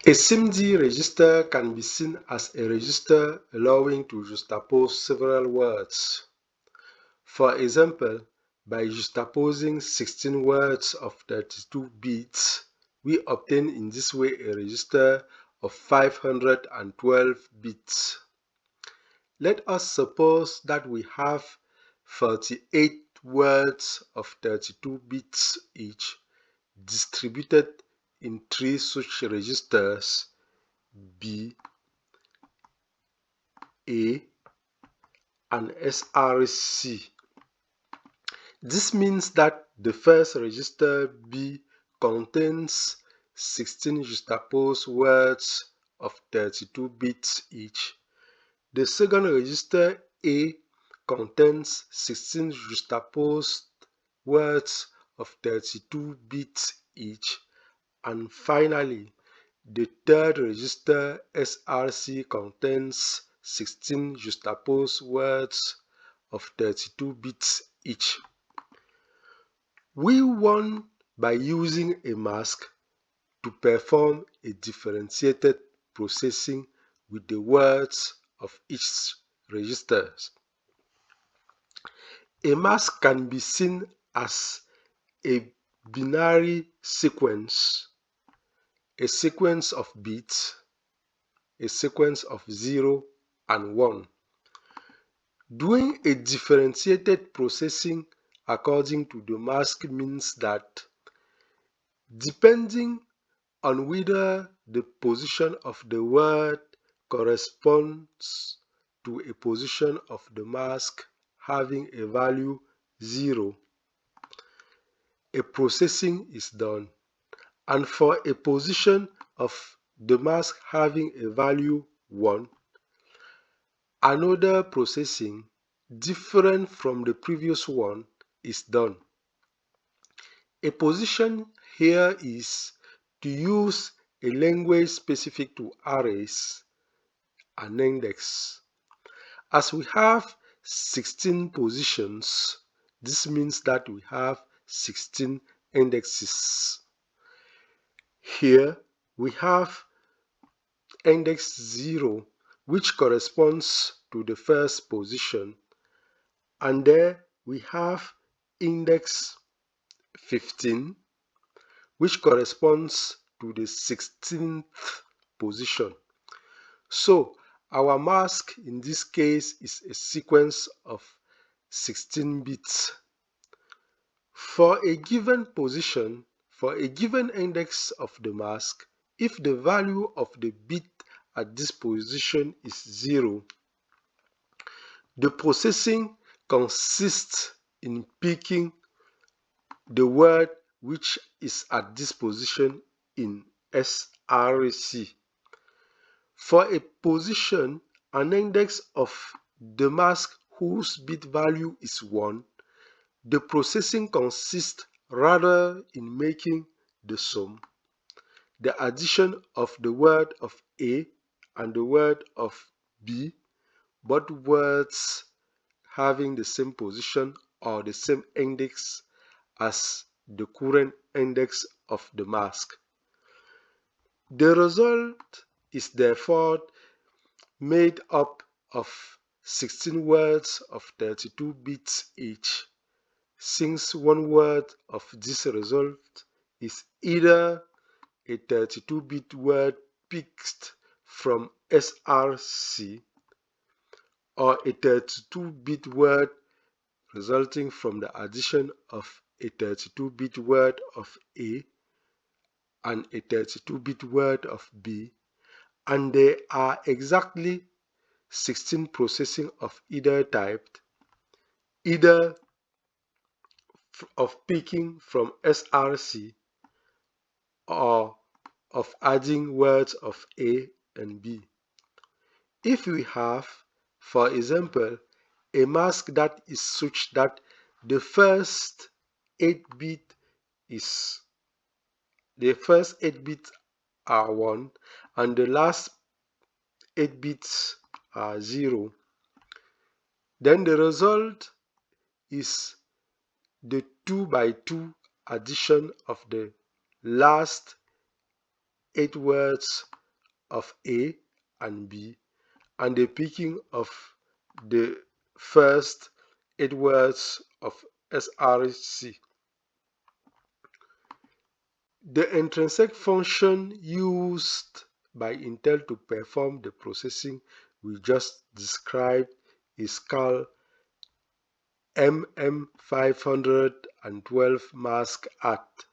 A SIMD register can be seen as a register allowing to juxtapose several words. For example, by juxtaposing 16 words of 32 bits, we obtain in this way a register of 512 bits. Let us suppose that we have 48 words of 32 bits each, distributed in 3 such registers B, A, and SRC. This means that the first register B contains 16 juxtaposed words of 32 bits each. The second register A contains 16 juxtaposed words of 32 bits each. And finally, the third register SRC contains 16 juxtaposed words of 32 bits each. We want, by using a mask, to perform a differentiated processing with the words of each register. A mask can be seen as a binary sequence, a sequence of bits, a sequence of 0 and 1. Doing a differentiated processing according to the mask means that, depending on whether the position of the word corresponds to a position of the mask having a value 0, a processing is done, and for a position of the mask having a value 1, another processing different from the previous one is done. A position here is to use a language specific to arrays, an index. As we have 16 positions, this means that we have 16 indexes. Here we have index 0, which corresponds to the first position, and there we have index 15, which corresponds to the 16th position. So our mask in this case is a sequence of 16 bits. For a given position, for a given index of the mask, if the value of the bit at this position is 0, the processing consists in picking the word which is at this position in SRC. For a position, an index of the mask whose bit value is 1, the processing consists rather in making the sum, the addition of the word of A and the word of B, both words having the same position or the same index as the current index of the mask. The result is therefore made up of 16 words of 32 bits each, since one word of this result is either a 32-bit word picked from SRC or a 32-bit word resulting from the addition of a 32-bit word of A and a 32-bit word of B, and there are exactly 16 processing of either type, either of picking from SRC or of adding words of A and B. If we have, for example, a mask that is such that the first 8 bits are 1 and the last 8 bits are 0, then the result is the 2 by 2 addition of the last 8 words of A and B, and the picking of the first 8 words of SRC. The intrinsic function used by Intel to perform the processing we just described is called MM512 mask act.